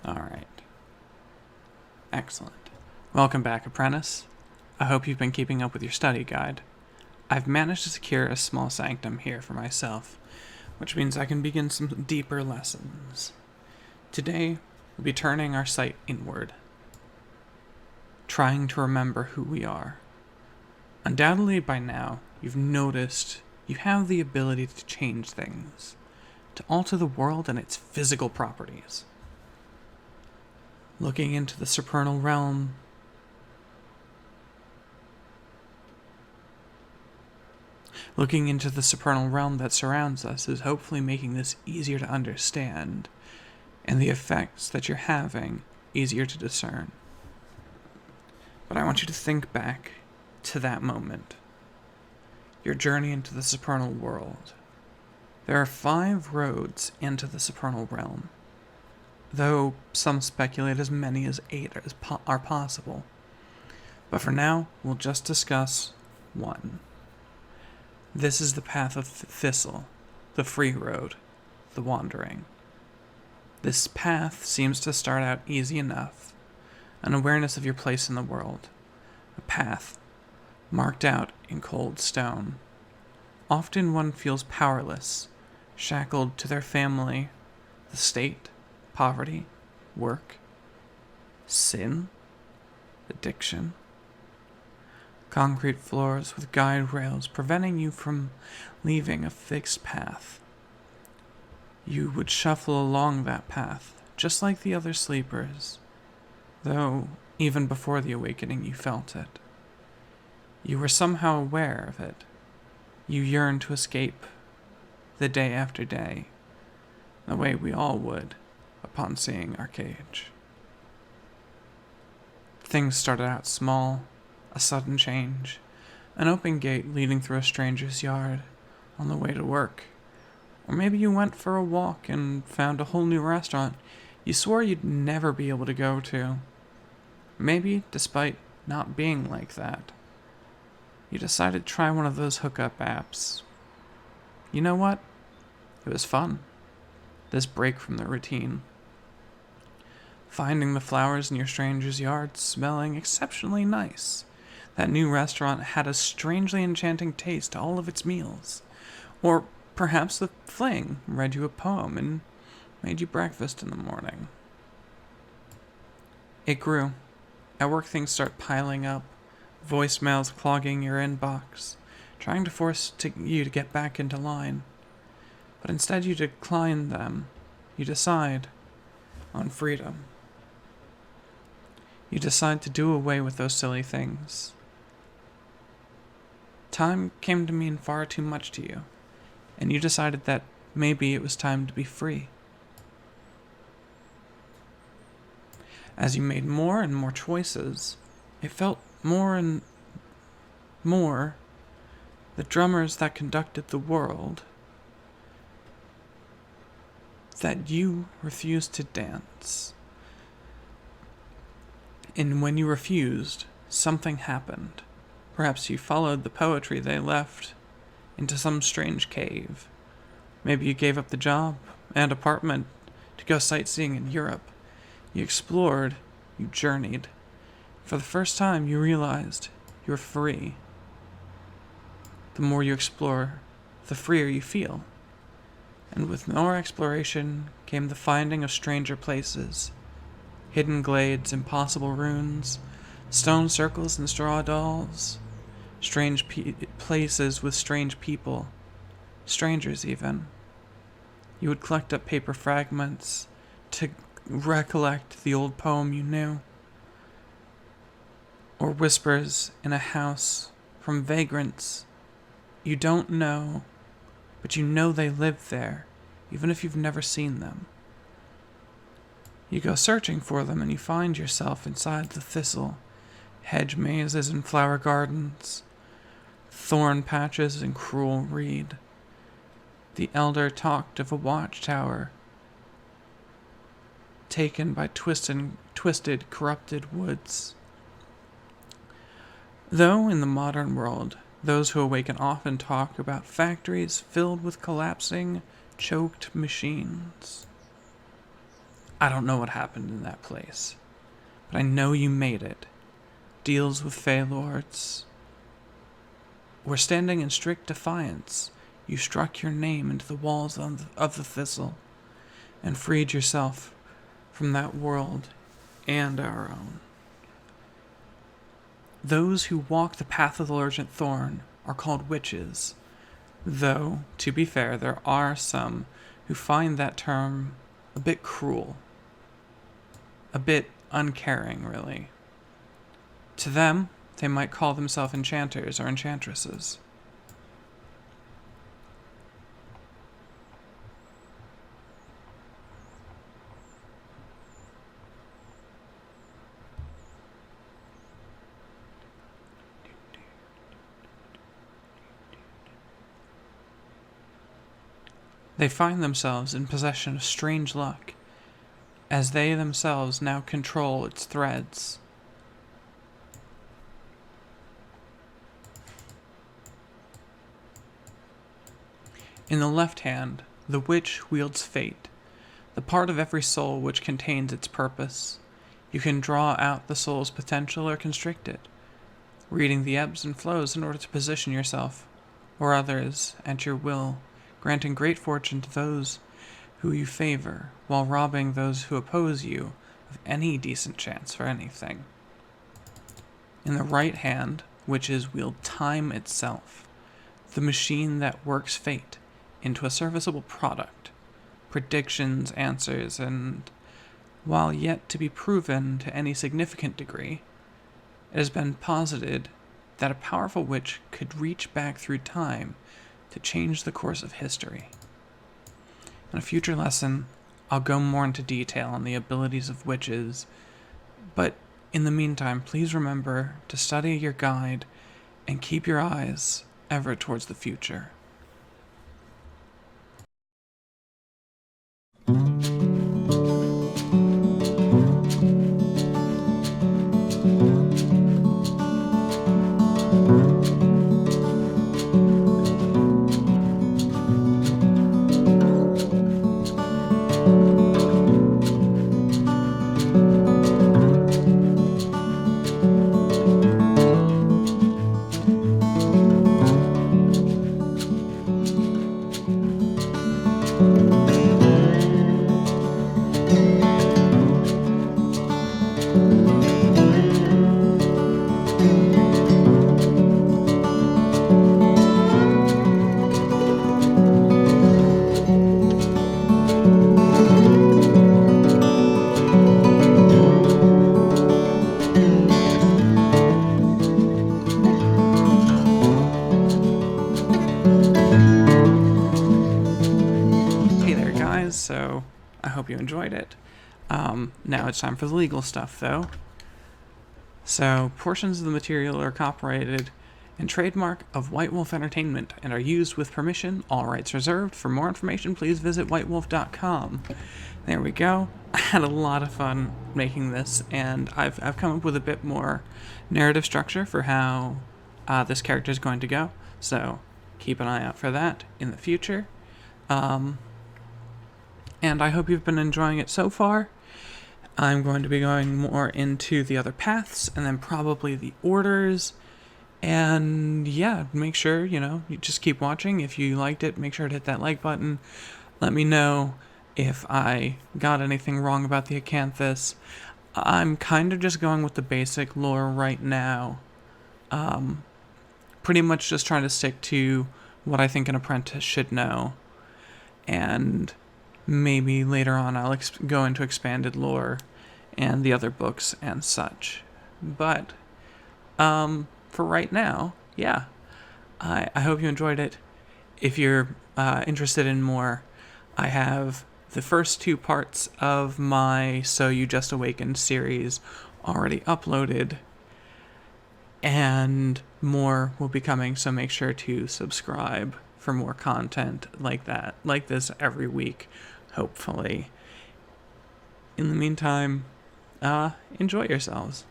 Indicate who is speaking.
Speaker 1: Alright. Excellent. Welcome back, apprentice. I hope you've been keeping up with your study guide. I've managed to secure a small sanctum here for myself, which means I can begin some deeper lessons. Today, we'll be turning our sight inward, trying to remember who we are. Undoubtedly by now, you've noticed you have the ability to change things, to alter the world and its physical properties. Looking into the supernal realm, that surrounds us is hopefully making this easier to understand, and the effects that you're having easier to discern. But I want you to think back to that moment, your journey into the supernal world. There are 5 roads into the supernal realm, though some speculate as many as 8 are possible. But for now, we'll just discuss one. This is the path of Thistle, the free road, the wandering. This path seems to start out easy enough, an awareness of your place in the world, a path marked out in cold stone. Often one feels powerless, shackled to their family, the state, poverty, work, sin, addiction. Concrete floors with guide rails preventing you from leaving a fixed path. You would shuffle along that path, just like the other sleepers, though even before the awakening you felt it. You were somehow aware of it. You yearned to escape the day after day, the way we all would upon seeing our cage. Things started out small, a sudden change, an open gate leading through a stranger's yard on the way to work. Or maybe you went for a walk and found a whole new restaurant you swore you'd never be able to go to. Maybe, despite not being like that, you decided to try one of those hookup apps. You know what? It was fun. This break from the routine. Finding the flowers in your stranger's yard smelling exceptionally nice. That new restaurant had a strangely enchanting taste to all of its meals. Or perhaps the fling read you a poem and made you breakfast in the morning. It grew. At work things start piling up, voicemails clogging your inbox, trying to force you to get back into line. But instead you decline them. You decide on freedom. You decide to do away with those silly things. Time came to mean far too much to you, and you decided that maybe it was time to be free. As you made more and more choices, it felt more and more the drummers that conducted the world that you refused to dance. And when you refused, something happened. Perhaps you followed the poetry they left into some strange cave. Maybe you gave up the job and apartment to go sightseeing in Europe. You explored, you journeyed. For the first time, you realized you're free. The more you explore, the freer you feel. And with more exploration came the finding of stranger places, hidden glades, impossible ruins, stone circles and straw dolls, strange places with strange people, strangers even. You would collect up paper fragments to recollect the old poem you knew, or whispers in a house from vagrants you don't know, but you know they live there, even if you've never seen them. You go searching for them and you find yourself inside the thistle, hedge mazes and flower gardens, thorn patches and cruel reed. The elder talked of a watchtower taken by twisted, corrupted woods. Though in the modern world, those who awaken often talk about factories filled with collapsing, choked machines. I don't know what happened in that place, but I know you made it. Deals with Fey Lords were standing in strict defiance. You struck your name into the walls of the Thistle and freed yourself from that world and our own. Those who walk the path of the Lurgent Thorn are called witches, though, to be fair, there are some who find that term a bit cruel, a bit uncaring, really. To them, they might call themselves enchanters or enchantresses. They find themselves in possession of strange luck, as they themselves now control its threads. In the left hand, the witch wields fate, the part of every soul which contains its purpose. You can draw out the soul's potential or constrict it, reading the ebbs and flows in order to position yourself or others at your will, granting great fortune to those who you favor, while robbing those who oppose you of any decent chance for anything. In the right hand, witches wield time itself, the machine that works fate into a serviceable product, predictions, answers, and, while yet to be proven to any significant degree, it has been posited that a powerful witch could reach back through time to change the course of history. In a future lesson, I'll go more into detail on the abilities of witches, but in the meantime, please remember to study your guide and keep your eyes ever towards the future. So I hope you enjoyed it. Now it's time for the legal stuff, though. So, portions of the material are copyrighted and trademark of White Wolf Entertainment and are used with permission, all rights reserved. For more information, please visit whitewolf.com. There we go. I had a lot of fun making this, and I've come up with a bit more narrative structure for how this character is going to go. So, keep an eye out for that in the future. And I hope you've been enjoying it so far. I'm going to be going more into the other paths and then probably the orders. And yeah, make sure, you just keep watching. If you liked it, make sure to hit that like button. Let me know if I got anything wrong about the Acanthus. I'm kind of just going with the basic lore right now. Pretty much just trying to stick to what I think an apprentice should know. And maybe later on I'll go into expanded lore and the other books and such. But for right now, yeah, I hope you enjoyed it. If you're interested in more, I have the first 2 parts of my So You Just Awakened series already uploaded, and more will be coming, so make sure to subscribe for more content like this every week, hopefully. In the meantime, enjoy yourselves.